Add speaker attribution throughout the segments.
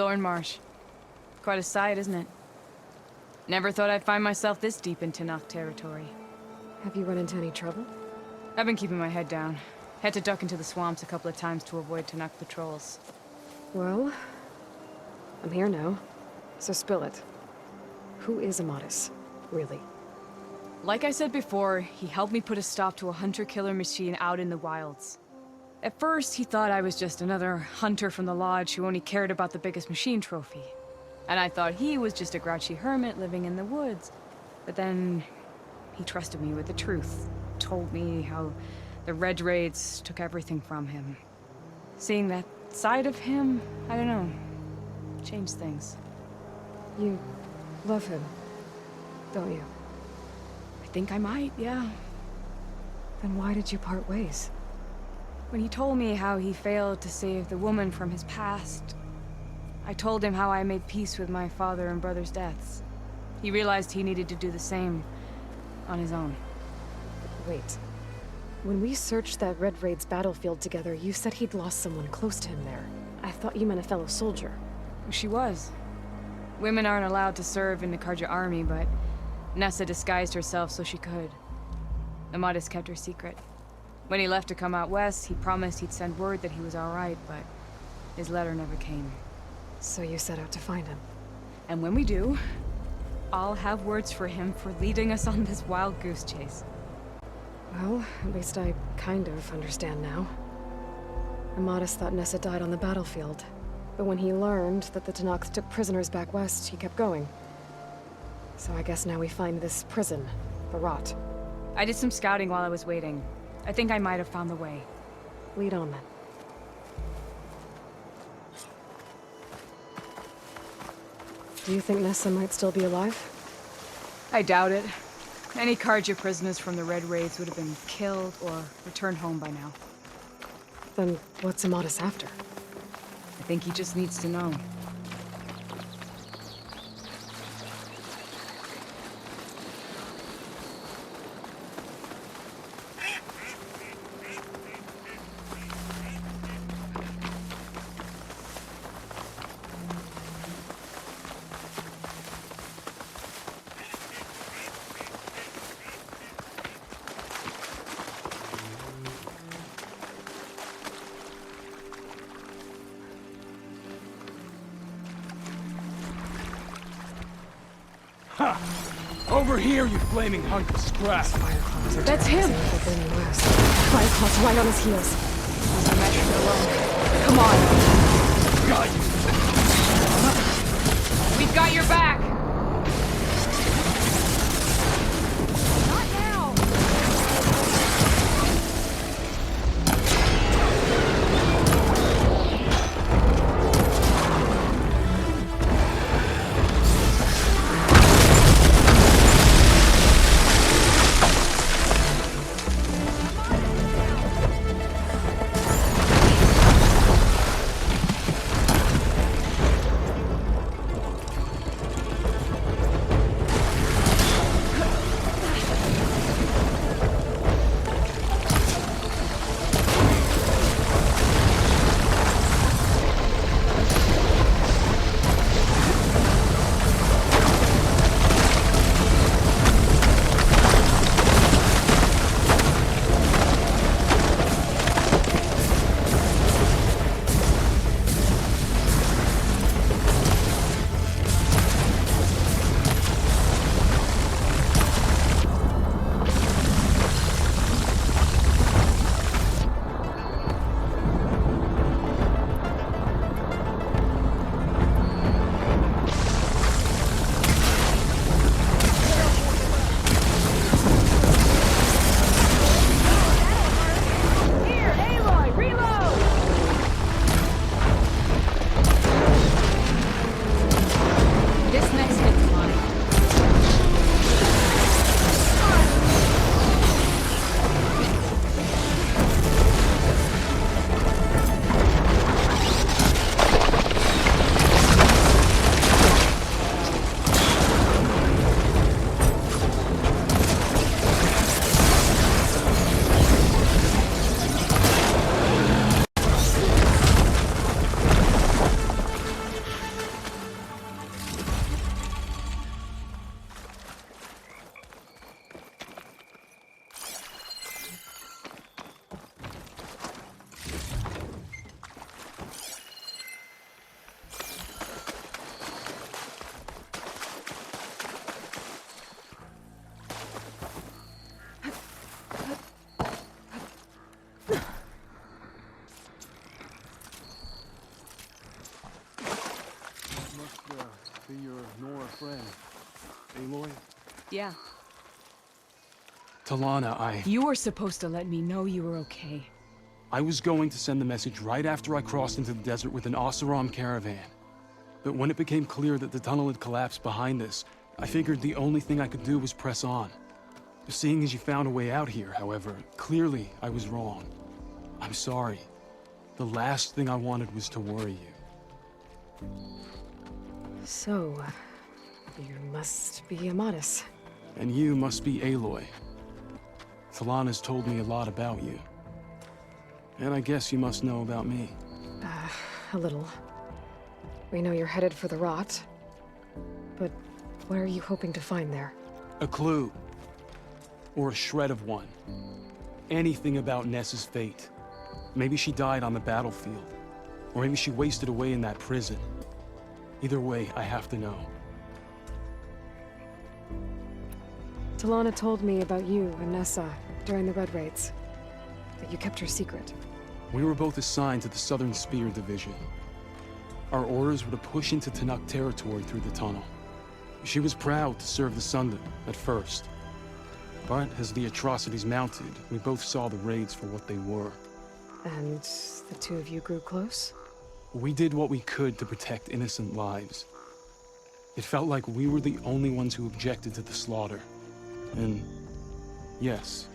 Speaker 1: Thornmarsh. Quite a sight, isn't it? Never thought I'd find myself this deep in Tenakth territory.
Speaker 2: Have you run into any trouble?
Speaker 1: I've been keeping my head down. Had to duck into the swamps a couple of times to avoid Tenakth patrols.
Speaker 2: Well, I'm here now, so spill it. Who is Amatis, really?
Speaker 1: Like I said before, he helped me put a stop to a hunter-killer machine out in the wilds. At first, he thought I was just another hunter from the Lodge who only cared about the biggest machine trophy. And I thought he was just a grouchy hermit living in the woods. But then, he trusted me with the truth. Told me how the Red Raids took everything from him. Seeing that side of him, I don't know, changed things.
Speaker 2: You love him, don't you?
Speaker 1: I think I might, yeah.
Speaker 2: Then why did you part ways?
Speaker 1: When he told me how he failed to save the woman from his past, I told him how I made peace with my father and brother's deaths. He realized he needed to do the same on his own.
Speaker 2: Wait. When we searched that Red Raid's battlefield together, you said he'd lost someone close to him there. I thought you meant a fellow soldier.
Speaker 1: She was. Women aren't allowed to serve in the Karja army, but Nessa disguised herself so she could. Amatis kept her secret. When he left to come out west, he promised he'd send word that he was alright, but his letter never came.
Speaker 2: So you set out to find him.
Speaker 1: And when we do, I'll have words for him for leading us on this wild goose chase.
Speaker 2: Well, at least I kind of understand now. Amatis thought Nessa died on the battlefield, but when he learned that the Tenakth took prisoners back west, he kept going. So I guess now we find this prison, the Rot.
Speaker 1: I did some scouting while I was waiting. I think I might have found the way.
Speaker 2: Lead on then. Do you think Nessa might still be alive?
Speaker 1: I doubt it. Any Karja prisoners from the Red Raids would have been killed or returned home by now.
Speaker 2: Then what's Amatis after?
Speaker 1: I think he just needs to know.
Speaker 3: Ha! Over here, you flaming hunk of scrap!
Speaker 1: That's him!
Speaker 2: Fireclaw's right on his heels.
Speaker 1: I'm measuring alone. Come on!
Speaker 3: Got you!
Speaker 1: We've got your back! Not now! Yeah.
Speaker 3: Talana,
Speaker 1: You were supposed to let me know you were okay.
Speaker 3: I was going to send the message right after I crossed into the desert with an Oseram caravan. But when it became clear that the tunnel had collapsed behind us, I figured the only thing I could do was press on. Seeing as you found a way out here, however, clearly I was wrong. I'm sorry. The last thing I wanted was to worry you.
Speaker 2: So, you must be Amatis.
Speaker 3: And you must be Aloy. Talana's told me a lot about you. And I guess you must know about me.
Speaker 2: A little. We know you're headed for the rot. But what are you hoping to find there?
Speaker 3: A clue. Or a shred of one. Anything about Ness's fate. Maybe she died on the battlefield. Or maybe she wasted away in that prison. Either way, I have to know.
Speaker 2: Talana told me about you and Nessa during the Red Raids. That you kept her secret.
Speaker 3: We were both assigned to the Southern Spear Division. Our orders were to push into Tanuk territory through the tunnel. She was proud to serve the Sundom at first. But as the atrocities mounted, we both saw the raids for what they were.
Speaker 2: And the two of you grew close?
Speaker 3: We did what we could to protect innocent lives. It felt like we were the only ones who objected to the slaughter. And yes,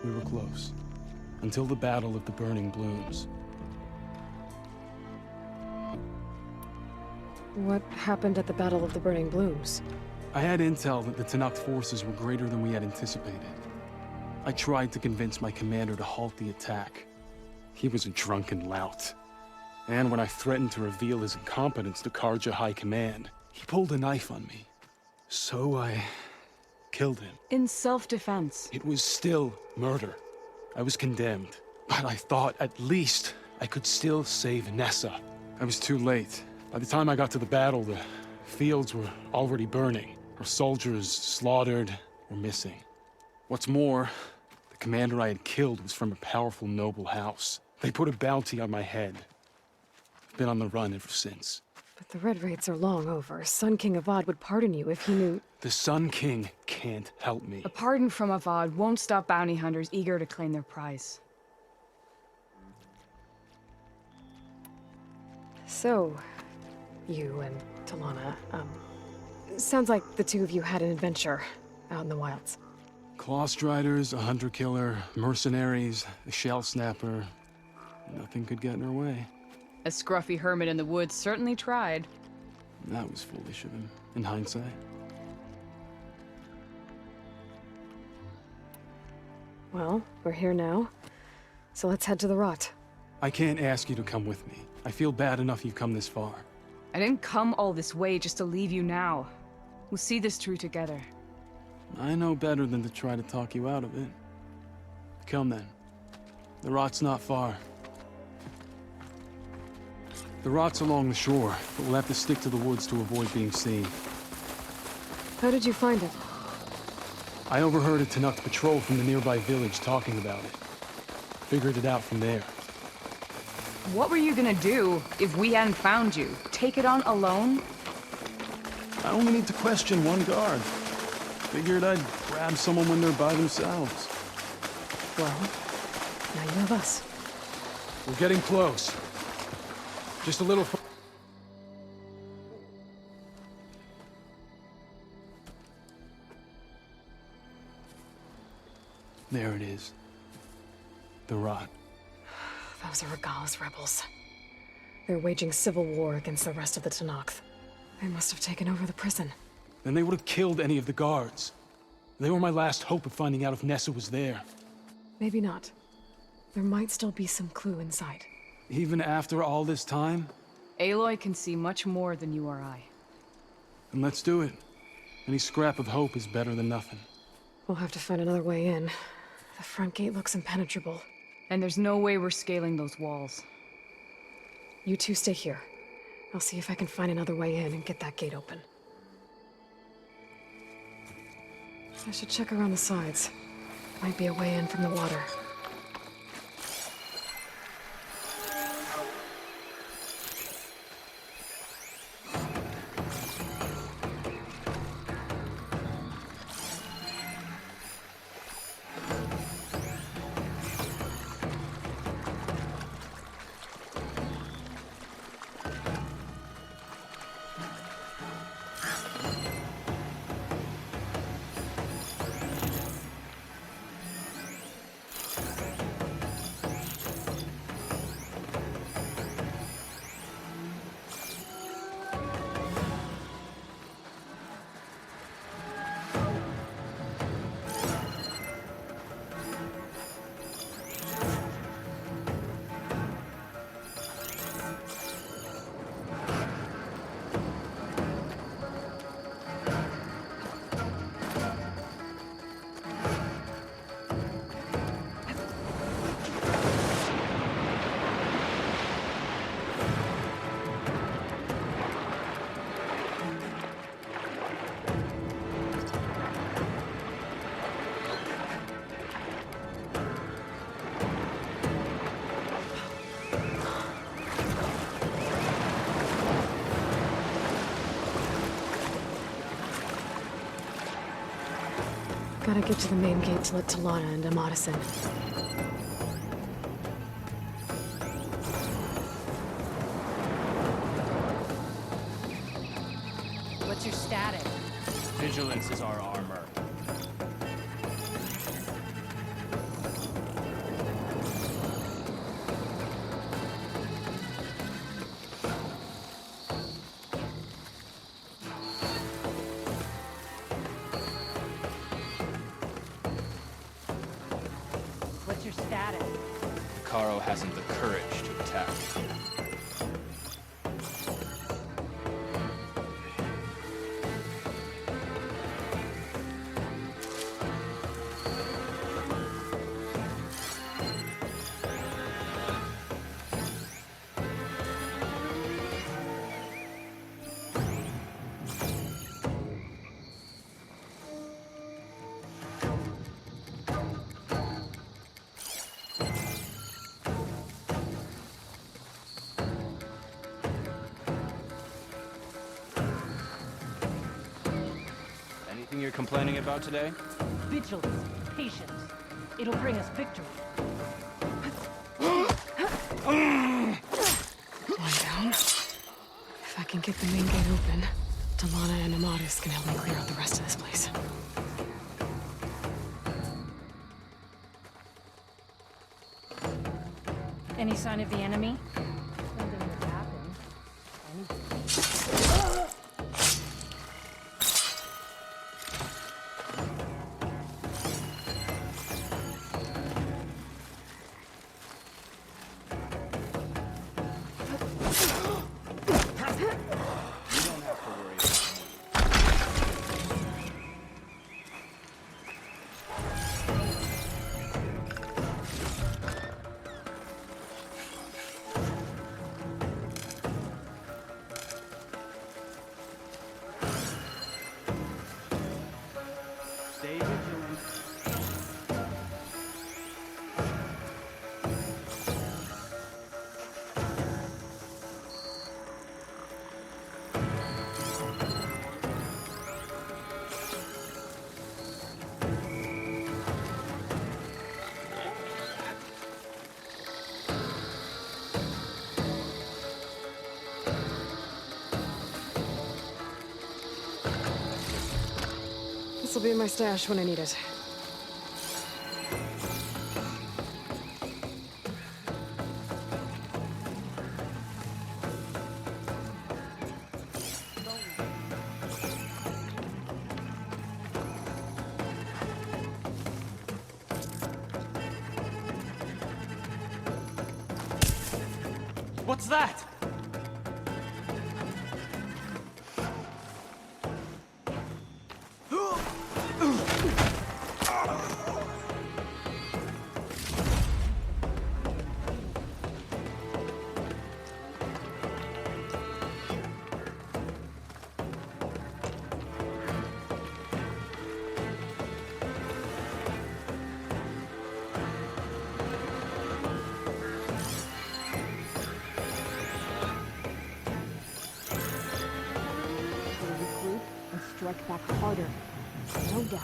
Speaker 3: we were close. Until the Battle of the Burning Blooms.
Speaker 2: What happened at the Battle of the Burning Blooms?
Speaker 3: I had intel that the Tanakh forces were greater than we had anticipated. I tried to convince my commander to halt the attack. He was a drunken lout. And when I threatened to reveal his incompetence to Karja High Command, he pulled a knife on me. So I killed him.
Speaker 1: In self-defense.
Speaker 3: It was still murder. I was condemned. But I thought at least I could still save Nessa. I was too late. By the time I got to the battle, the fields were already burning. Our soldiers slaughtered or missing. What's more, the commander I had killed was from a powerful noble house. They put a bounty on my head. I've been on the run ever since.
Speaker 2: But the Red Raids are long over. Sun King Avad would pardon you if he knew...
Speaker 3: The Sun King can't help me.
Speaker 1: A pardon from Avad won't stop bounty hunters eager to claim their prize.
Speaker 2: So, you and Talana, sounds like the two of you had an adventure out in the wilds.
Speaker 3: Clawstriders, a hunter-killer, mercenaries, a shell snapper. Nothing could get in our way.
Speaker 1: A scruffy hermit in the woods certainly tried.
Speaker 3: That was foolish of him, in hindsight.
Speaker 2: Well, we're here now, so let's head to the rot.
Speaker 3: I can't ask you to come with me. I feel bad enough you've come this far.
Speaker 1: I didn't come all this way just to leave you now. We'll see this through together.
Speaker 3: I know better than to try to talk you out of it. Come then. The rot's not far. The rot's along the shore, but we'll have to stick to the woods to avoid being seen.
Speaker 2: How did you find it?
Speaker 3: I overheard a Tanukh patrol from the nearby village talking about it. Figured it out from there.
Speaker 1: What were you gonna do if we hadn't found you? Take it on alone?
Speaker 3: I only need to question one guard. Figured I'd grab someone when they're by themselves.
Speaker 2: Well, now you have us.
Speaker 3: We're getting close. Just a little... There it is. The rot.
Speaker 2: Those are Regal's rebels. They're waging civil war against the rest of the Tanakh. They must have taken over the prison.
Speaker 3: Then they would have killed any of the guards. They were my last hope of finding out if Nessa was there.
Speaker 2: Maybe not. There might still be some clue inside.
Speaker 3: Even after all this time?
Speaker 1: Aloy can see much more than you or I.
Speaker 3: Then let's do it. Any scrap of hope is better than nothing.
Speaker 2: We'll have to find another way in. The front gate looks impenetrable.
Speaker 1: And there's no way we're scaling those walls.
Speaker 2: You two stay here. I'll see if I can find another way in and get that gate open. I should check around the sides. Might be a way in from the water. Gotta get to the main gate to let Talana and Amadis in.
Speaker 4: What's your status?
Speaker 5: Vigilance is our armor.
Speaker 4: What's your status?
Speaker 5: Caro hasn't the courage to attack. Anything you're complaining about today?
Speaker 4: Vigilance, patience. It'll bring us victory.
Speaker 2: Lie down. If I can get the main gate open, Talana and Amadis can help me clear out the rest of this place.
Speaker 4: Any sign of the enemy? Something has happened.
Speaker 5: Stay vigilant.
Speaker 2: This'll be in my stash when I need it.
Speaker 5: What's that?
Speaker 4: Regroup and strike back harder. No doubt.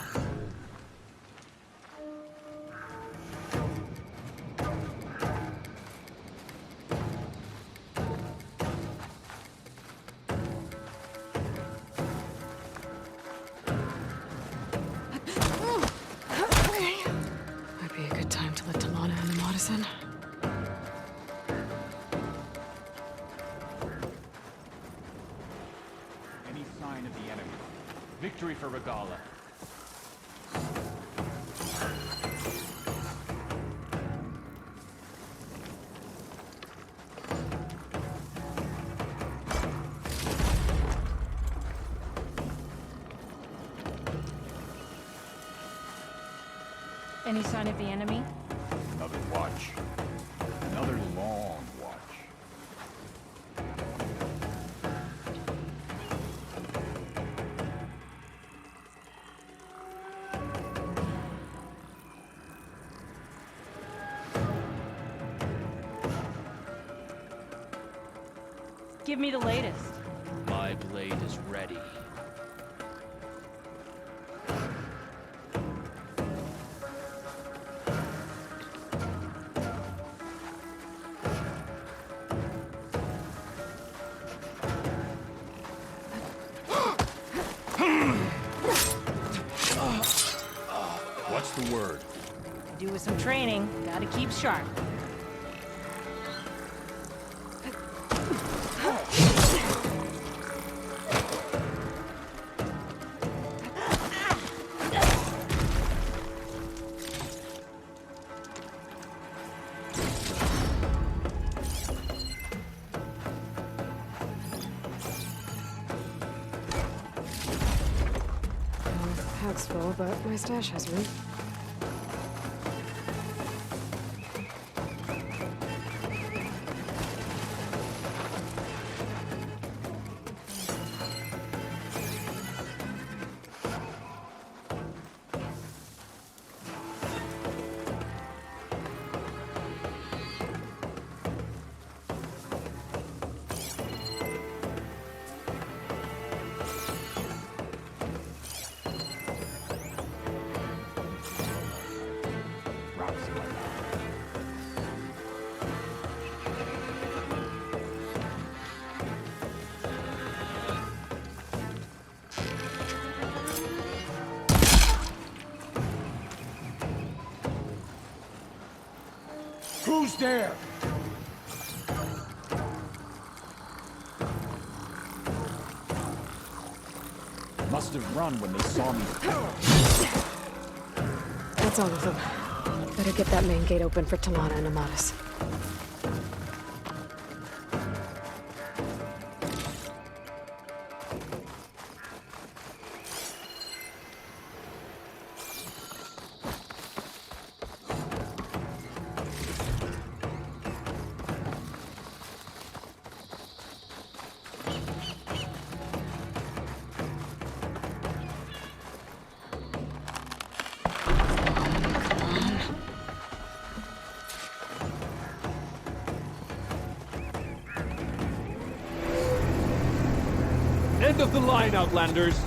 Speaker 2: Okay. Might be a good time to let Talana and Amadis in.
Speaker 5: Any sign of the enemy? Victory for Regala.
Speaker 4: Any sign of the enemy?
Speaker 6: Another watch. Another long watch.
Speaker 4: Give me the latest.
Speaker 5: My blade is ready.
Speaker 6: the word.
Speaker 4: Do with some training, gotta keep sharp.
Speaker 2: Pack's full, but my stash has room.
Speaker 6: Rocks in my mouth. Who's there? Must have run when they saw me.
Speaker 2: That's all of them. Better get that main gate open for Talana and Amatis.
Speaker 7: End of the line, Outlanders!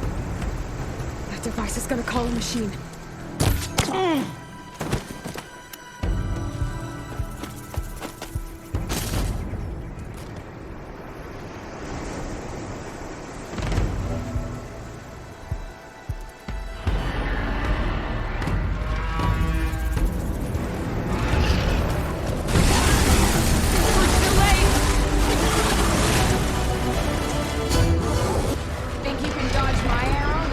Speaker 2: That device is gonna call a machine.
Speaker 1: Think you can dodge my arrow?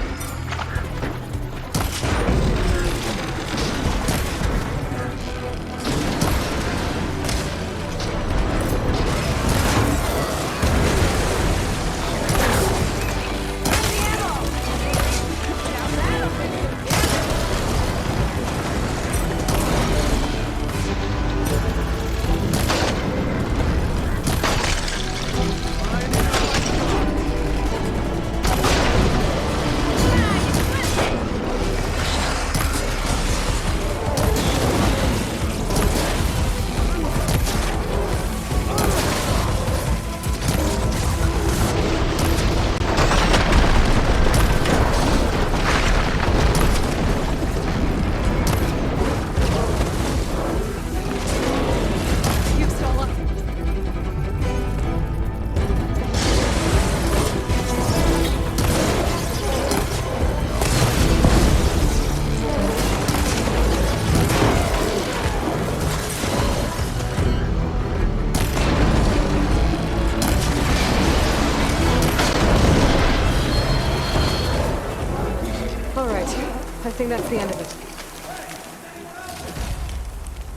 Speaker 2: I think that's the end of it.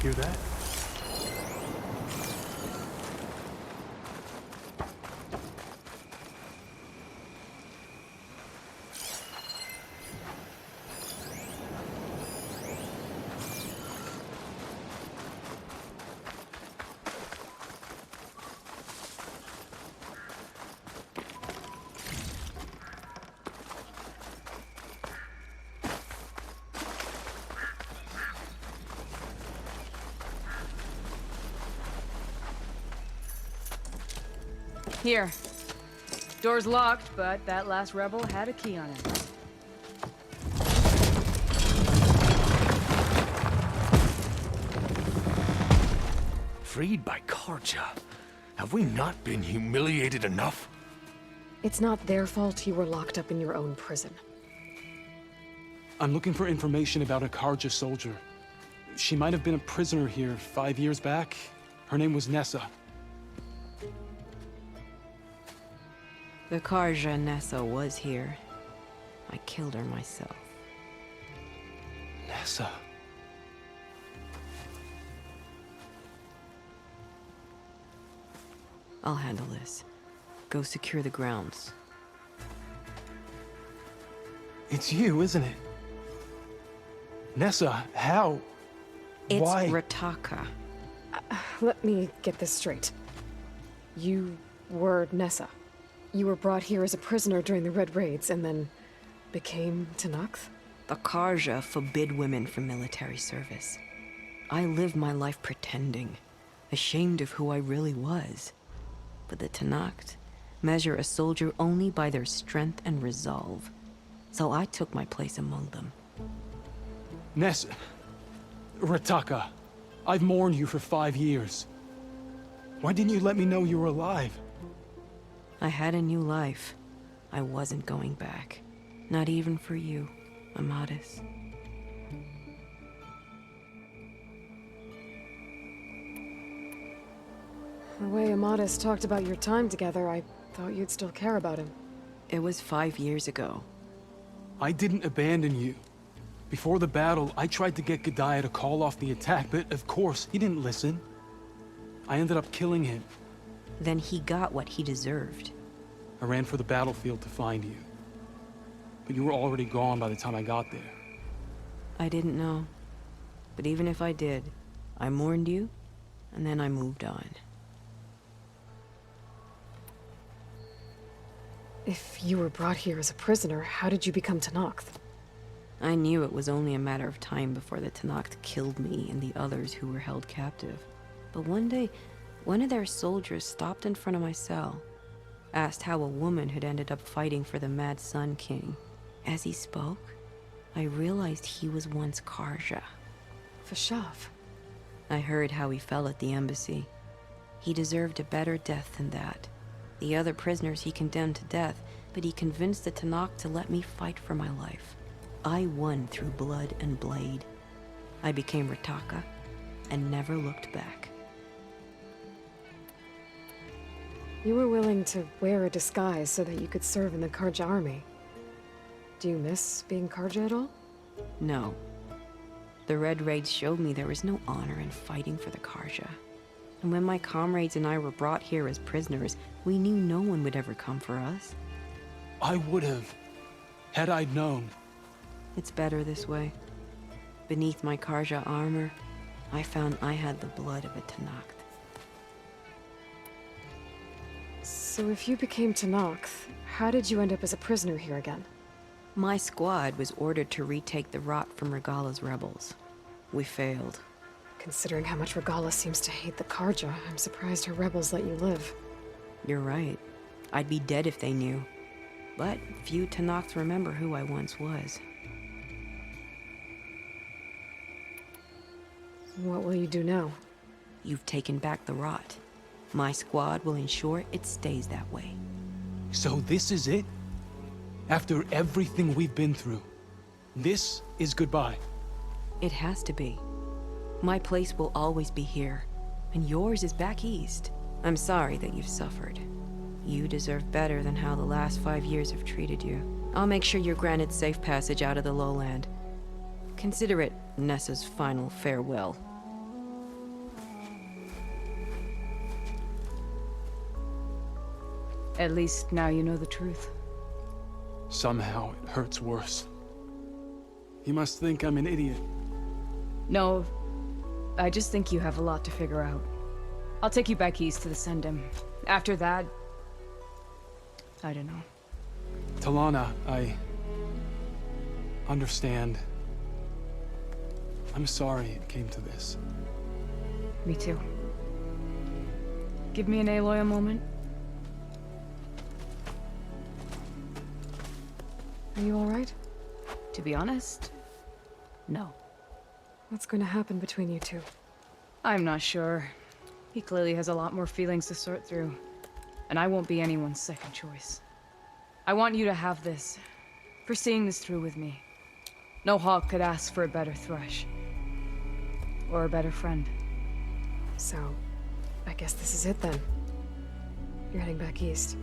Speaker 3: Hear that?
Speaker 1: Here. Door's locked, but that last rebel had a key on it.
Speaker 8: Freed by Karja? Have we not been humiliated enough?
Speaker 2: It's not their fault you were locked up in your own prison.
Speaker 3: I'm looking for information about a Karja soldier. She might have been a prisoner here 5 years back. Her name was Nessa.
Speaker 9: The Karja Nessa was here. I killed her myself.
Speaker 3: Nessa?
Speaker 9: I'll handle this. Go secure the grounds.
Speaker 3: It's you, isn't it? Nessa, how?
Speaker 9: It's
Speaker 3: Why?
Speaker 9: Rataka.
Speaker 2: Let me get this straight. You were Nessa. You were brought here as a prisoner during the Red Raids and then became Tenakth?
Speaker 9: The Karja forbid women from military service. I lived my life pretending, ashamed of who I really was. But the Tenakth measure a soldier only by their strength and resolve. So I took my place among them.
Speaker 3: Nessa... Rataka, I've mourned you for 5 years. Why didn't you let me know you were alive?
Speaker 9: I had a new life. I wasn't going back. Not even for you, Amadis.
Speaker 2: The way Amadis talked about your time together, I thought you'd still care about him.
Speaker 9: It was 5 years ago.
Speaker 3: I didn't abandon you. Before the battle, I tried to get G'daiah to call off the attack, but of course, he didn't listen. I ended up killing him.
Speaker 9: Then he got what he deserved.
Speaker 3: I ran for the battlefield to find you. But you were already gone by the time I got there.
Speaker 9: I didn't know. But even if I did, I mourned you, and then I moved on.
Speaker 2: If you were brought here as a prisoner, how did you become Tenakth?
Speaker 9: I knew it was only a matter of time before the Tenakth killed me and the others who were held captive. But one day, one of their soldiers stopped in front of my cell, asked how a woman had ended up fighting for the Mad Sun King. As he spoke, I realized he was once Karja.
Speaker 2: Vashav.
Speaker 9: I heard how he fell at the embassy. He deserved a better death than that. The other prisoners he condemned to death, but he convinced the Tenakth to let me fight for my life. I won through blood and blade. I became Rataka and never looked back.
Speaker 2: You were willing to wear a disguise so that you could serve in the Karja army. Do you miss being Karja at all?
Speaker 9: No. The Red Raids showed me there was no honor in fighting for the Karja. And when my comrades and I were brought here as prisoners, we knew no one would ever come for us.
Speaker 3: I would have, had I known.
Speaker 9: It's better this way. Beneath my Karja armor, I found I had the blood of a Tenakth.
Speaker 2: So if you became Tenakth, how did you end up as a prisoner here again?
Speaker 9: My squad was ordered to retake the Rot from Regala's rebels. We failed.
Speaker 2: Considering how much Regala seems to hate the Karja, I'm surprised her rebels let you live.
Speaker 9: You're right. I'd be dead if they knew. But few Tenakths remember who I once was.
Speaker 2: What will you do now?
Speaker 9: You've taken back the Rot. My squad will ensure it stays that way.
Speaker 3: So this is it? After everything we've been through, this is goodbye.
Speaker 9: It has to be. My place will always be here, and yours is back east. I'm sorry that you've suffered. You deserve better than how the last 5 years have treated you. I'll make sure you're granted safe passage out of the lowland. Consider it Nessa's final farewell.
Speaker 1: At least now you know the truth.
Speaker 3: Somehow it hurts worse. You must think I'm an idiot.
Speaker 1: No, I just think you have a lot to figure out. I'll take you back east to the Sendem. After that, I don't know.
Speaker 3: Talana, I understand. I'm sorry it came to this.
Speaker 1: Me too. Give me an Aloy a moment.
Speaker 2: Are you alright?
Speaker 1: To be honest, no.
Speaker 2: What's going to happen between you two?
Speaker 1: I'm not sure. He clearly has a lot more feelings to sort through. And I won't be anyone's second choice. I want you to have this, for seeing this through with me. No hawk could ask for a better thrush. Or a better friend.
Speaker 2: So, I guess this is it then. You're heading back east.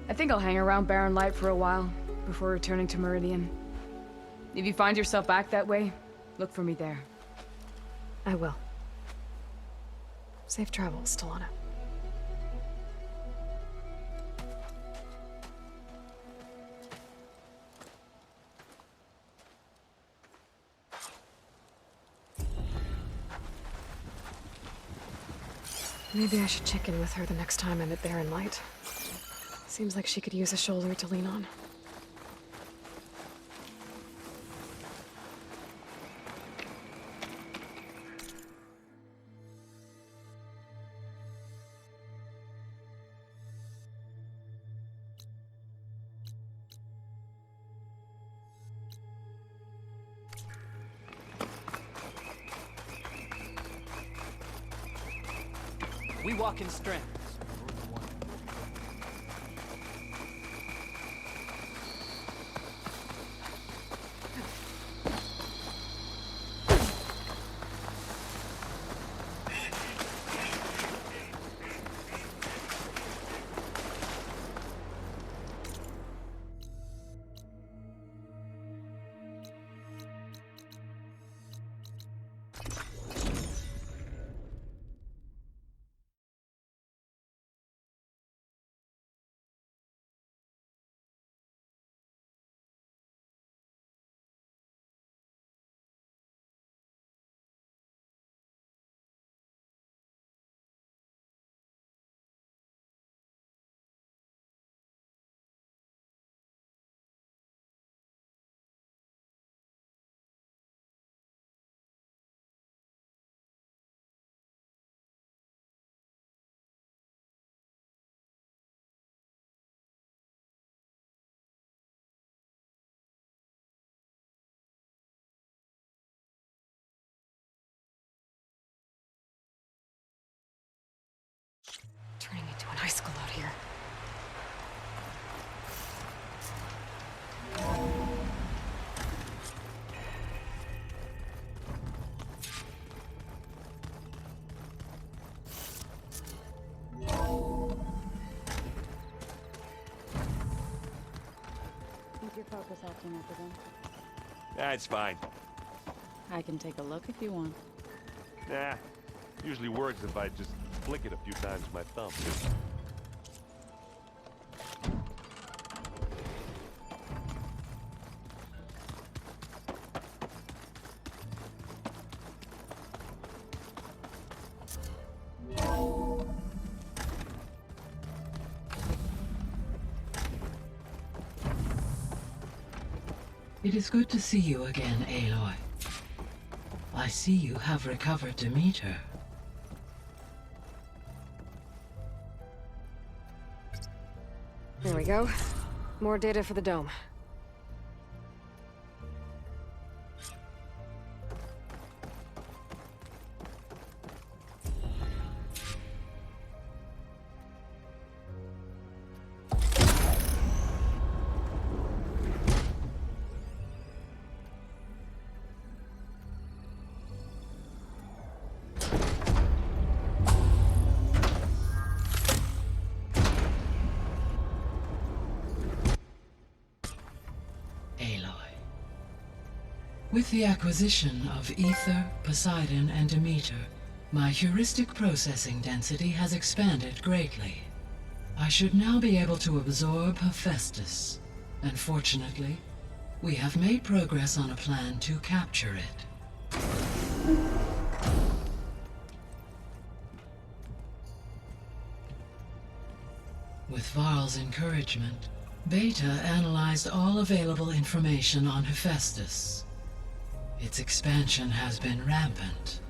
Speaker 1: I think I'll hang around Barren Light for a while, before returning to Meridian. If you find yourself back that way, look for me there.
Speaker 2: I will. Safe travels, Talana. Maybe I should check in with her the next time I'm at Barren Light. Seems like she could use a shoulder to lean on.
Speaker 10: We walk in strength.
Speaker 2: Turning into an icicle out here.
Speaker 4: Keep your focus acting up again.
Speaker 8: It's fine.
Speaker 4: I can take a look if you want.
Speaker 8: Nah, usually works if I just flick it a few times with my thumb.
Speaker 11: It is good to see you again, Aloy. I see you have recovered Demeter.
Speaker 2: There we go. More data for the dome.
Speaker 11: With the acquisition of Ether, Poseidon, and Demeter, my heuristic processing density has expanded greatly. I should now be able to absorb Hephaestus, and fortunately, we have made progress on a plan to capture it. With Varl's encouragement, Beta analyzed all available information on Hephaestus. Its expansion has been rampant.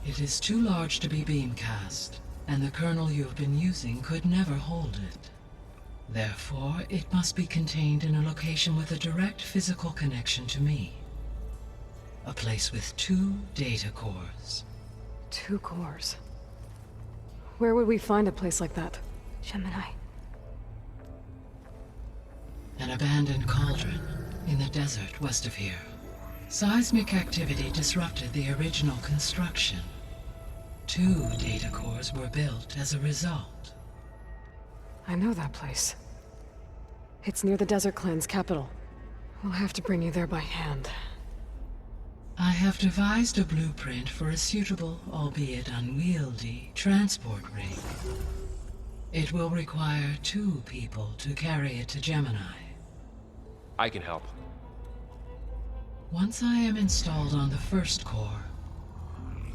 Speaker 11: It is too large to be beamcast, and the kernel you've been using could never hold it. Therefore, it must be contained in a location with a direct physical connection to me. A place with 2 data cores.
Speaker 2: 2 cores? Where would we find a place like that?
Speaker 12: Gemini.
Speaker 11: An abandoned cauldron, in the desert west of here. Seismic activity disrupted the original construction. 2 data cores were built as a result.
Speaker 2: I know that place. It's near the Desert Clan's capital. We'll have to bring you there by hand.
Speaker 11: I have devised a blueprint for a suitable, albeit unwieldy, transport rig. It will require 2 people to carry it to Gemini.
Speaker 12: I can help.
Speaker 11: Once I am installed on the first core,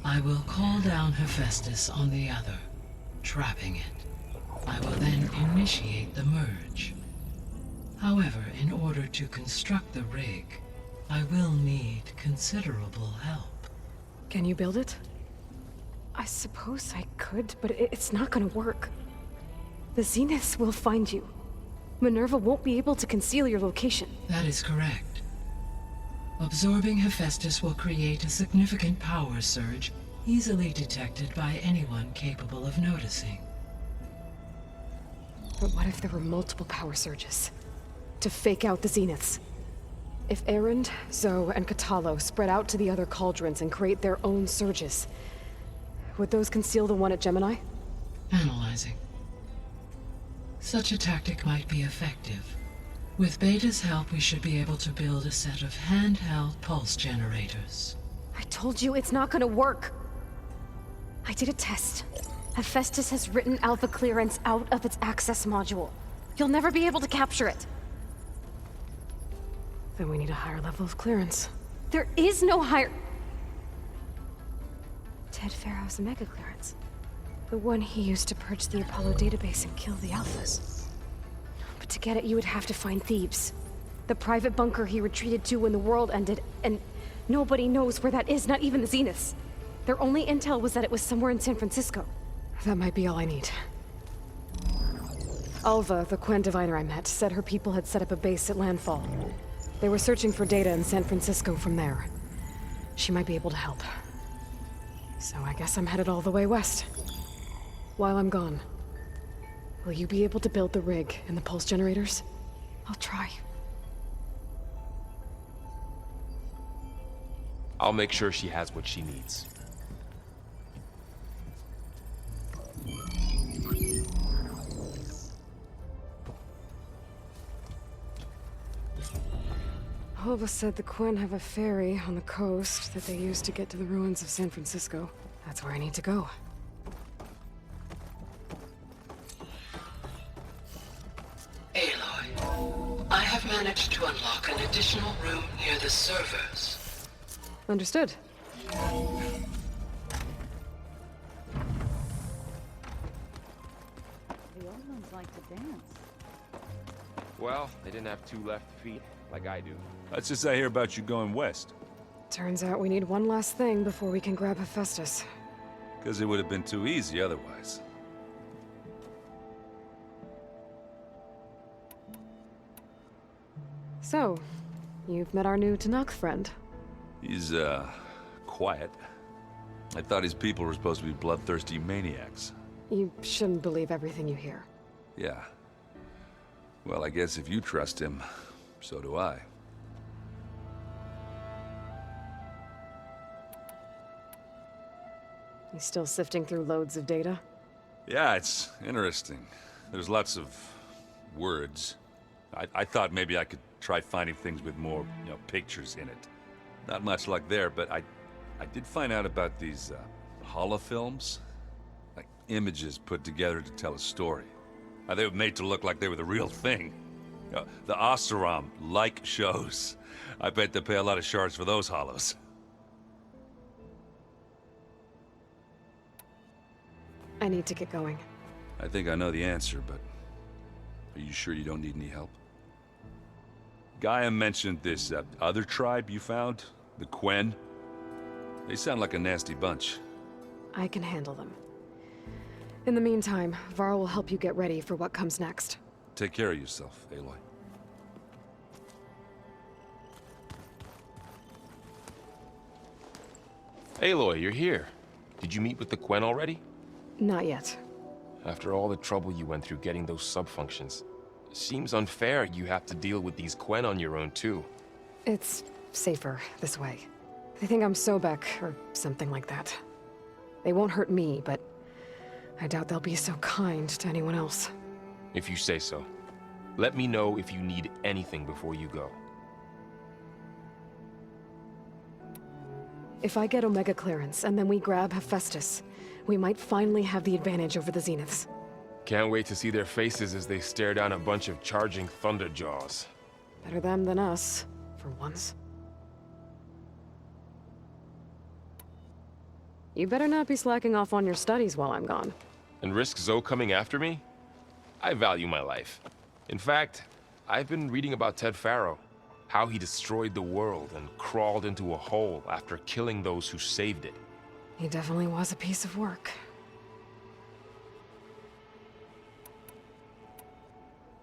Speaker 11: I will call down Hephaestus on the other, trapping it. I will then initiate the merge. However, in order to construct the rig, I will need considerable help.
Speaker 2: Can you build it? I suppose I could, but it's not gonna work. The Zeniths will find you. Minerva won't be able to conceal your location.
Speaker 11: That is correct. Absorbing Hephaestus will create a significant power surge, easily detected by anyone capable of noticing.
Speaker 2: But what if there were multiple power surges? To fake out the Zeniths? If Erend, Zoe, and Katalo spread out to the other cauldrons and create their own surges, would those conceal the one at Gemini?
Speaker 11: Analyzing. Such a tactic might be effective. With Beta's help, we should be able to build a set of handheld pulse generators.
Speaker 2: I told you it's not gonna work! I did a test. Hephaestus has written Alpha clearance out of its access module. You'll never be able to capture it. Then we need a higher level of clearance. There is no higher... Ted Pharaoh's mega clearance. The one he used to purge the Apollo database and kill the Alphas. But to get it, you would have to find Thebes. The private bunker he retreated to when the world ended, and nobody knows where that is, not even the Zeniths. Their only intel was that it was somewhere in San Francisco. That might be all I need. Alva, the Quen diviner I met, said her people had set up a base at landfall. They were searching for data in San Francisco from there. She might be able to help. So I guess I'm headed all the way west. While I'm gone, will you be able to build the rig and the pulse generators? I'll try.
Speaker 12: I'll make sure she has what she needs.
Speaker 2: Alva said the Quen have a ferry on the coast that they use to get to the ruins of San Francisco. That's where I need to go.
Speaker 11: Aloy, I have managed to unlock an additional room near the servers.
Speaker 2: Understood.
Speaker 1: The old ones like to dance.
Speaker 12: Well, they didn't have 2 left feet, like I do.
Speaker 6: That's just I hear about you going west.
Speaker 2: Turns out we need one last thing before we can grab Hephaestus.
Speaker 6: Because it would have been too easy otherwise.
Speaker 2: So, you've met our new Tanakh friend.
Speaker 6: He's, quiet. I thought his people were supposed to be bloodthirsty maniacs.
Speaker 2: You shouldn't believe everything you hear.
Speaker 6: Yeah. Well, I guess if you trust him, so do I.
Speaker 2: He's still sifting through loads of data?
Speaker 6: Yeah, it's interesting. There's lots of words. I thought maybe I could try finding things with more, pictures in it. Not much luck there, but I did find out about these holofilms. Like images put together to tell a story. They were made to look like they were the real thing. The Oseram-like shows. I bet they pay a lot of shards for those hollows.
Speaker 2: I need to get going.
Speaker 6: I think I know the answer, but are you sure you don't need any help? Gaia mentioned this other tribe you found, the Quen. They sound like a nasty bunch.
Speaker 2: I can handle them. In the meantime, Varl will help you get ready for what comes next.
Speaker 6: Take care of yourself, Aloy.
Speaker 12: Aloy, you're here. Did you meet with the Quen already?
Speaker 2: Not yet.
Speaker 12: After all the trouble you went through getting those sub-functions, it seems unfair you have to deal with these Quen on your own too.
Speaker 2: It's safer this way. They think I'm Sobek, or something like that. They won't hurt me, but I doubt they'll be so kind to anyone else.
Speaker 12: If you say so. Let me know if you need anything before you go.
Speaker 2: If I get Omega clearance, and then we grab Hephaestus, we might finally have the advantage over the Zeniths.
Speaker 12: Can't wait to see their faces as they stare down a bunch of charging Thunderjaws.
Speaker 2: Better them than us, for once. You better not be slacking off on your studies while I'm gone.
Speaker 12: And risk Zoe coming after me? I value my life. In fact, I've been reading about Ted Faro. How he destroyed the world and crawled into a hole after killing those who saved it.
Speaker 2: He definitely was a piece of work.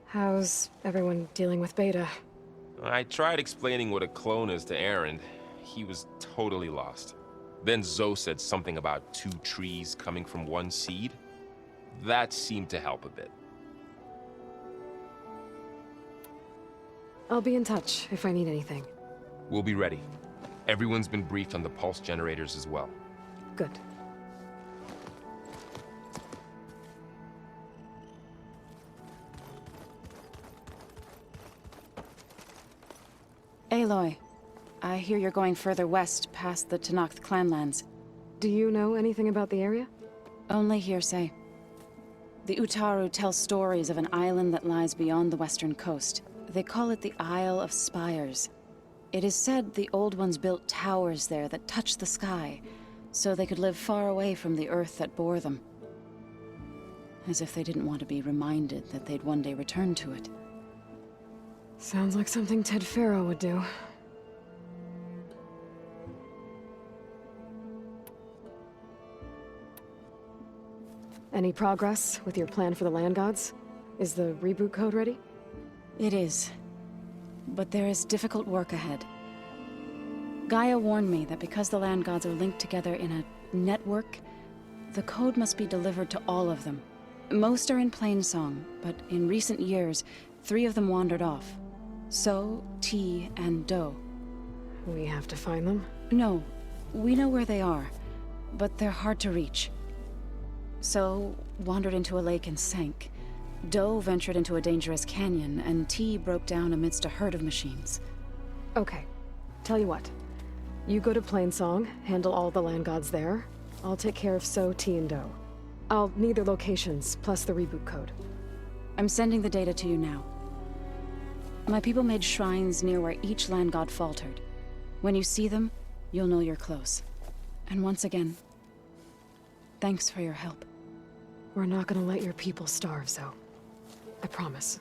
Speaker 2: How's everyone dealing with Beta?
Speaker 12: I tried explaining what a clone is to Aaron. He was totally lost. Then Zoe said something about 2 trees coming from 1 seed. That seemed to help a bit.
Speaker 2: I'll be in touch if I need anything.
Speaker 12: We'll be ready. Everyone's been briefed on the pulse generators as well.
Speaker 2: Good.
Speaker 13: Aloy, I hear you're going further west past the Tenakth clanlands.
Speaker 2: Do you know anything about the area?
Speaker 13: Only hearsay. The Utaru tell stories of an island that lies beyond the western coast. They call it the Isle of Spires. It is said the Old Ones built towers there that touch the sky, so they could live far away from the earth that bore them. As if they didn't want to be reminded that they'd one day return to it.
Speaker 2: Sounds like something Ted Faro would do. Any progress with your plan for the land gods? Is the reboot code ready?
Speaker 13: It is. But there is difficult work ahead. Gaia warned me that because the land gods are linked together in a network, the code must be delivered to all of them. Most are in Plainsong, but in recent years, 3 of them wandered off. So, T, and Do.
Speaker 2: We have to find them?
Speaker 13: No, we know where they are, but they're hard to reach. So, wandered into a lake and sank. Do ventured into a dangerous canyon, and T broke down amidst a herd of machines.
Speaker 2: Okay. Tell you what. You go to Plainsong, handle all the land gods there. I'll take care of So, T, and Do. I'll need their locations, plus the reboot code.
Speaker 13: I'm sending the data to you now. My people made shrines near where each land god faltered. When you see them, you'll know you're close. And once again, thanks for your help.
Speaker 2: We're not gonna let your people starve, Zoe. I promise.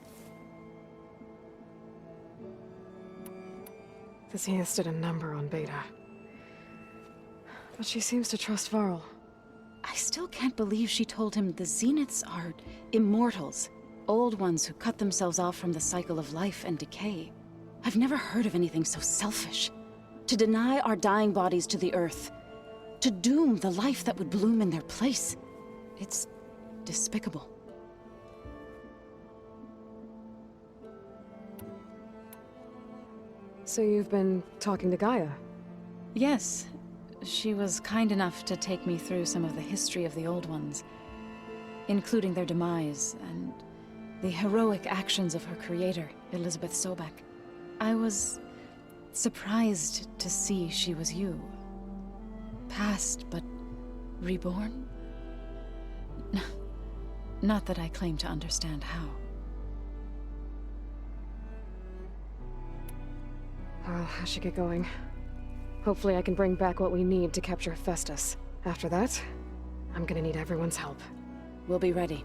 Speaker 2: The Zeniths did a number on Beta. But she seems to trust Varl.
Speaker 13: I still can't believe she told him the Zeniths are immortals. Old ones who cut themselves off from the cycle of life and decay. I've never heard of anything so selfish. To deny our dying bodies to the earth. To doom the life that would bloom in their place. It's despicable.
Speaker 2: So you've been talking to Gaia?
Speaker 13: Yes. She was kind enough to take me through some of the history of the Old Ones, including their demise and the heroic actions of her creator, Elizabeth Sobek. I was surprised to see she was you. Past, but reborn? Not that I claim to understand how.
Speaker 2: Well, I should get going. Hopefully I can bring back what we need to capture Hephaestus. After that, I'm gonna need everyone's help.
Speaker 13: We'll be ready.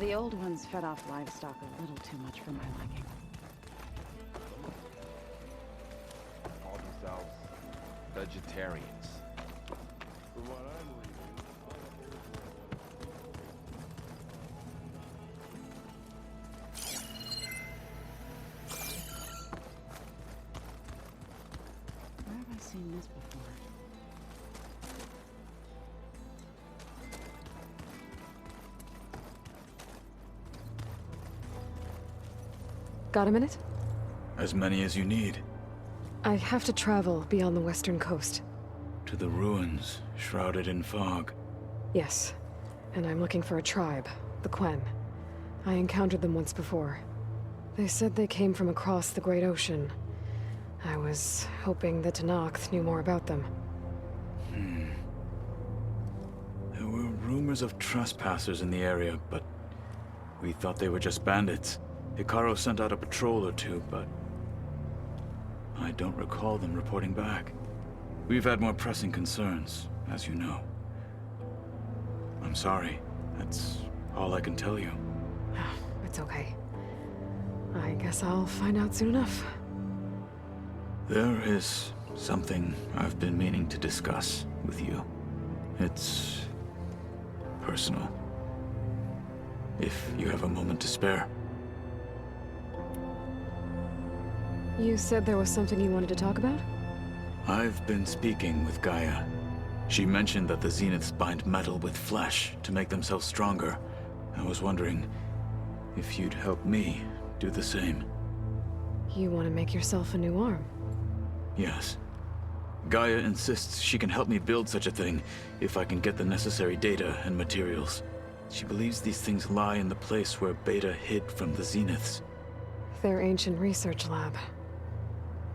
Speaker 13: The old ones fed off livestock a little too much for my liking.
Speaker 12: Call themselves vegetarians. From what I'm
Speaker 13: Where have I seen this before?
Speaker 2: Got a minute?
Speaker 14: As many as you need.
Speaker 2: I have to travel beyond the western coast.
Speaker 14: To the ruins, shrouded in fog.
Speaker 2: Yes, and I'm looking for a tribe, the Quen. I encountered them once before. They said they came from across the Great Ocean. I was hoping that Tenakth knew more about them.
Speaker 14: There were rumors of trespassers in the area, but we thought they were just bandits. Hikaru sent out a patrol or two, but I don't recall them reporting back. We've had more pressing concerns, as you know. I'm sorry. That's all I can tell you.
Speaker 2: It's okay. I guess I'll find out soon enough.
Speaker 14: There is something I've been meaning to discuss with you. It's personal. If you have a moment to spare.
Speaker 2: You said there was something you wanted to talk about?
Speaker 14: I've been speaking with Gaia. She mentioned that the Zeniths bind metal with flesh to make themselves stronger. I was wondering if you'd help me do the same.
Speaker 2: You want to make yourself a new arm?
Speaker 14: Yes. Gaia insists she can help me build such a thing if I can get the necessary data and materials. She believes these things lie in the place where Beta hid from the Zeniths.
Speaker 2: Their ancient research lab.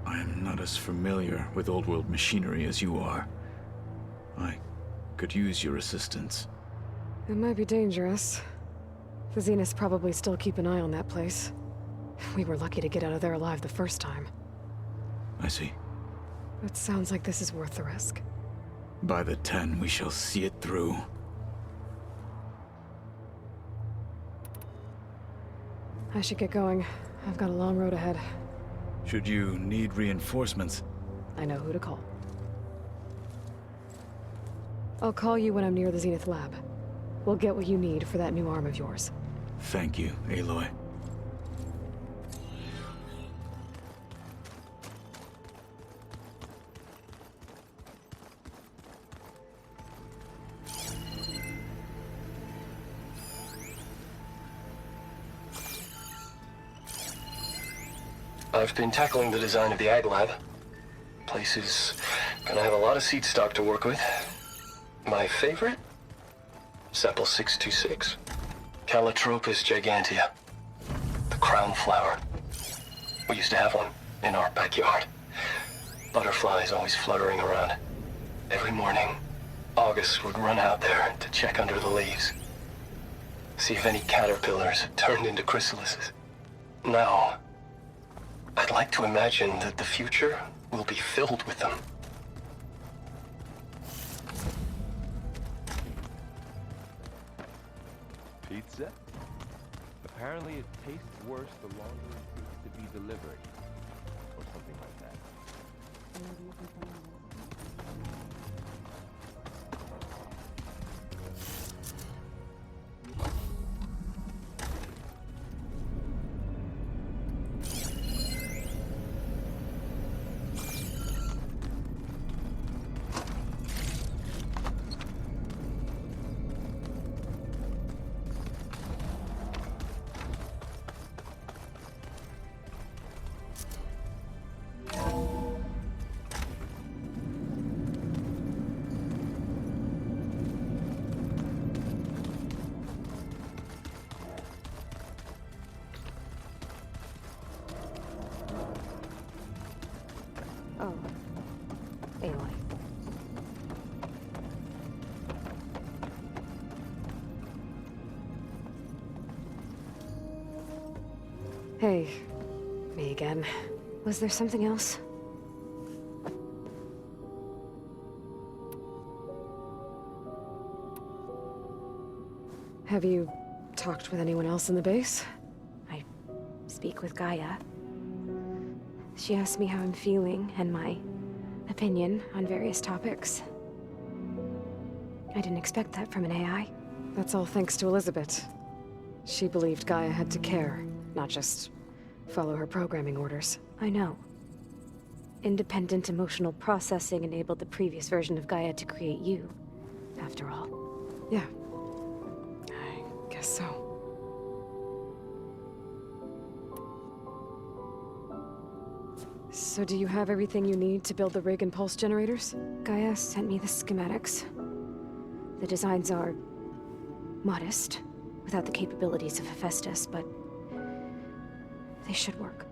Speaker 14: I am not as familiar with old-world machinery as you are. I could use your assistance.
Speaker 2: It might be dangerous. The Zeniths probably still keep an eye on that place. We were lucky to get out of there alive the first time.
Speaker 14: I see.
Speaker 2: It sounds like this is worth the risk.
Speaker 14: By the 10, we shall see it through.
Speaker 2: I should get going. I've got a long road ahead.
Speaker 14: Should you need reinforcements?
Speaker 2: I know who to call. I'll call you when I'm near the Zenith lab. We'll get what you need for that new arm of yours.
Speaker 14: Thank you, Aloy.
Speaker 15: I've been tackling the design of the Ag Lab. Place is gonna have a lot of seed stock to work with. My favorite? Sepal 626. Calotropis gigantea. The crown flower. We used to have one in our backyard. Butterflies always fluttering around. Every morning, August would run out there to check under the leaves. See if any caterpillars had turned into chrysalises. Now, I'd like to imagine that the future will be filled with them.
Speaker 12: Pizza? Apparently it tastes worse the longer it takes to be delivered. Or something like that.
Speaker 2: Oh. Aloy. Hey. Me again. Was there something else? Have you talked with anyone else in the base?
Speaker 16: I speak with Gaia. She asks me how I'm feeling and my opinion on various topics. I didn't expect that from an AI.
Speaker 2: That's all thanks to Elizabeth. She believed Gaia had to care, not just follow her programming orders.
Speaker 16: I know. Independent emotional processing enabled the previous version of Gaia to create you, after all.
Speaker 2: Yeah. I guess so. So do you have everything you need to build the rig and pulse generators?
Speaker 16: Gaia sent me the schematics. The designs are modest, without the capabilities of Hephaestus, but they should work.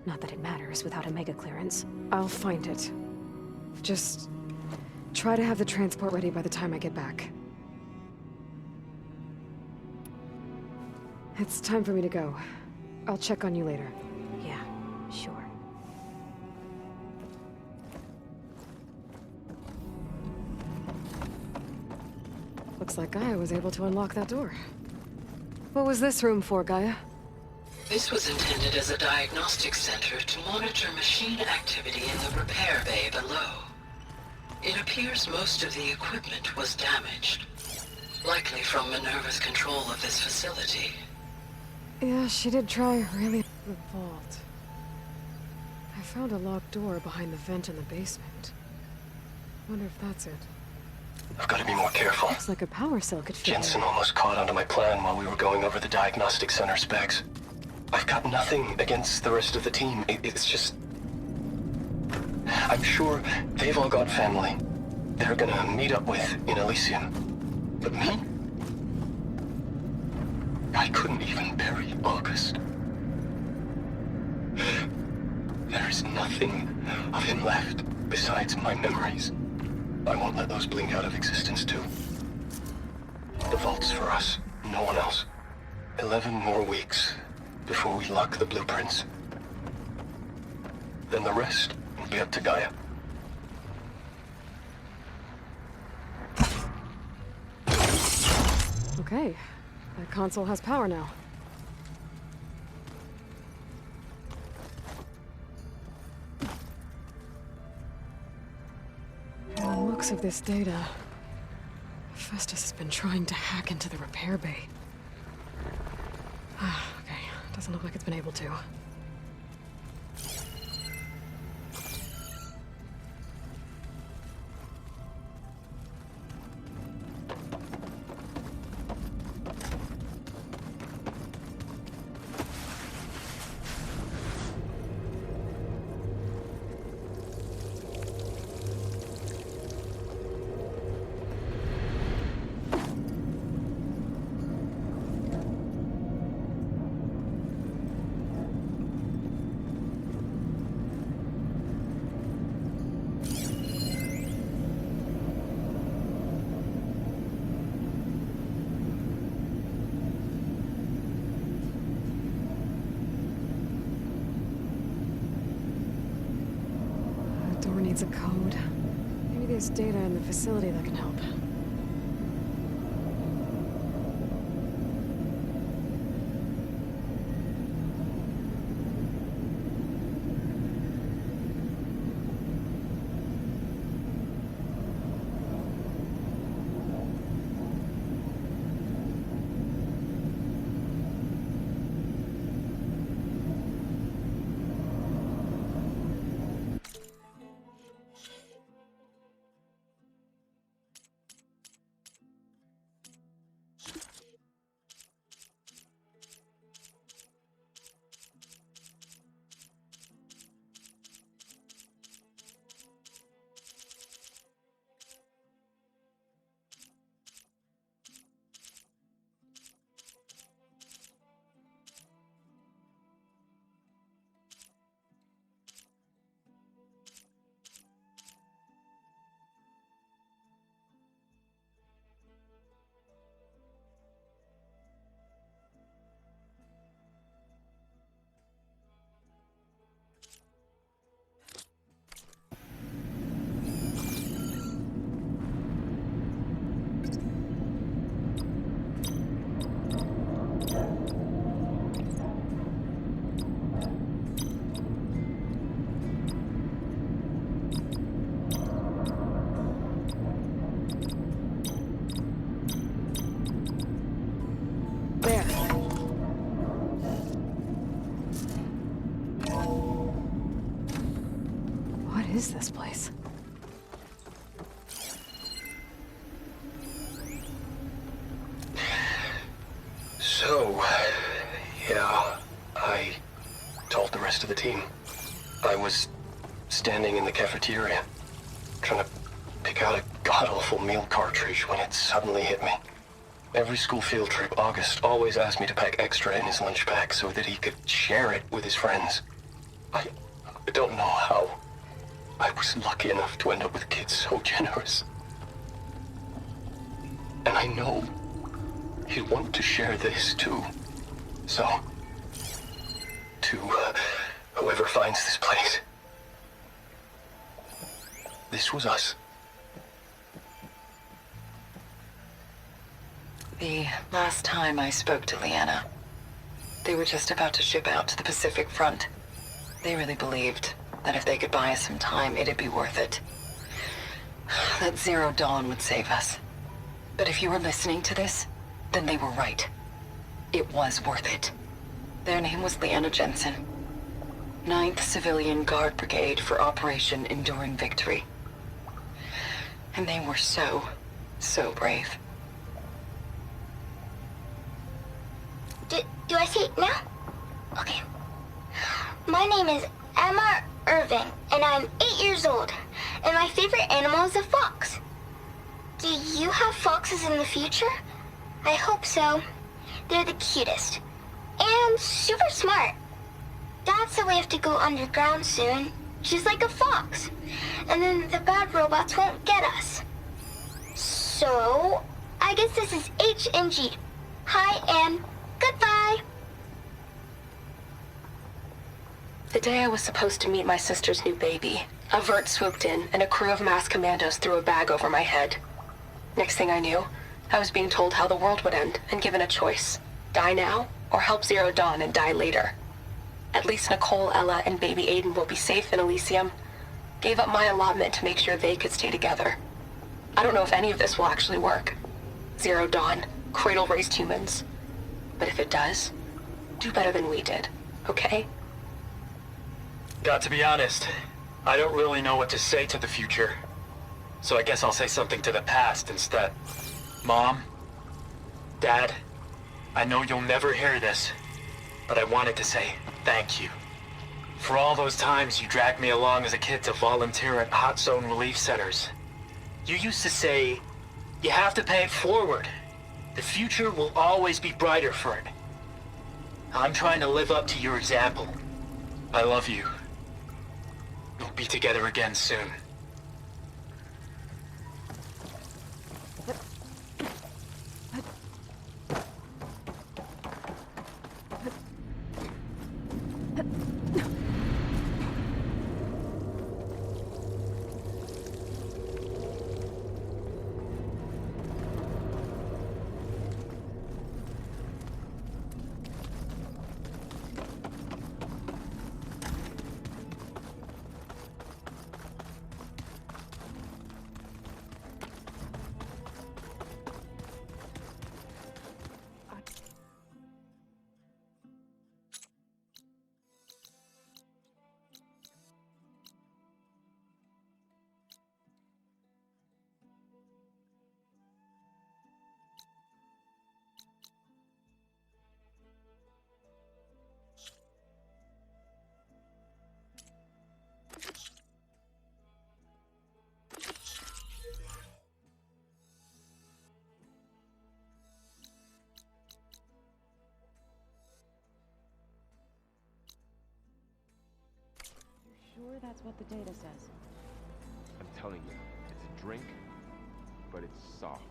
Speaker 16: Not that it matters without a mega clearance.
Speaker 2: I'll find it. Just try to have the transport ready by the time I get back. It's time for me to go. I'll check on you later.
Speaker 16: Yeah, sure.
Speaker 2: Looks like Gaia was able to unlock that door. What was this room for, Gaia?
Speaker 11: This was intended as a diagnostic center to monitor machine activity in the repair bay below. It appears most of the equipment was damaged, likely from Minerva's control of this facility.
Speaker 2: Yeah, she did try really... The vault. I found a locked door behind the vent in the basement. Wonder if that's it.
Speaker 15: I've got to be more careful.
Speaker 2: Looks like a power cell could fit
Speaker 15: Jensen
Speaker 2: there.
Speaker 15: almost caught onto my plan while we were going over the diagnostic center specs. I've got nothing against the rest of the team. It's just... I'm sure they've all got family they're gonna meet up with in Elysium. But me? I couldn't even bury August. There is nothing of him left besides my memories. I won't let those blink out of existence too. The vault's for us, no one else. 11 more weeks before we lock the blueprints. Then the rest will be up to Gaia.
Speaker 2: Okay, that console has power now. From the looks of this data, Festus has been trying to hack into the repair bay. Okay, doesn't look like it's been able to. The door needs a code. Maybe there's data in the facility that can help.
Speaker 15: So, yeah, I told the rest of the team. I was standing in the cafeteria, trying to pick out a god-awful meal cartridge when it suddenly hit me. Every school field trip, August always asked me to pack extra in his lunch pack so that he could share it with his friends. I don't know how. I was lucky enough to end up with kids so generous. And I know he'd want to share this too. So, to whoever finds this place, this was us.
Speaker 17: The last time I spoke to Leanna, they were just about to ship out to the Pacific Front. They really believed that if they could buy us some time, it'd be worth it. That Zero Dawn would save us. But if you were listening to this, then they were right. It was worth it. Their name was Leanna Jensen. 9th Civilian Guard Brigade for Operation Enduring Victory. And they were so brave.
Speaker 18: Do I say it now? Okay. My name is Emma Irving, and I'm 8 years old, and my favorite animal is a fox. Do you have foxes in the future? I hope so. They're the cutest. And super smart. Dad said we have to go underground soon, just like a fox. And then the bad robots won't get us. So, I guess this is H and G. Hi and goodbye.
Speaker 17: The day I was supposed to meet my sister's new baby, a vert swooped in and a crew of masked commandos threw a bag over my head. Next thing I knew, I was being told how the world would end and given a choice. Die now, or help Zero Dawn and die later. At least Nicole, Ella, and baby Aiden will be safe in Elysium. Gave up my allotment to make sure they could stay together. I don't know if any of this will actually work. Zero Dawn, cradle-raised humans. But if it does, do better than we did, okay?
Speaker 10: Got to be honest, I don't really know what to say to the future. So I guess I'll say something to the past instead. Mom, Dad, I know you'll never hear this, but I wanted to say thank you. For all those times you dragged me along as a kid to volunteer at hot zone relief centers. You used to say, you have to pay it forward. The future will always be brighter for it. I'm trying to live up to your example. I love you. We'll be together again soon.
Speaker 17: Sure that's what the data says?
Speaker 12: I'm telling you, it's a drink, but it's soft.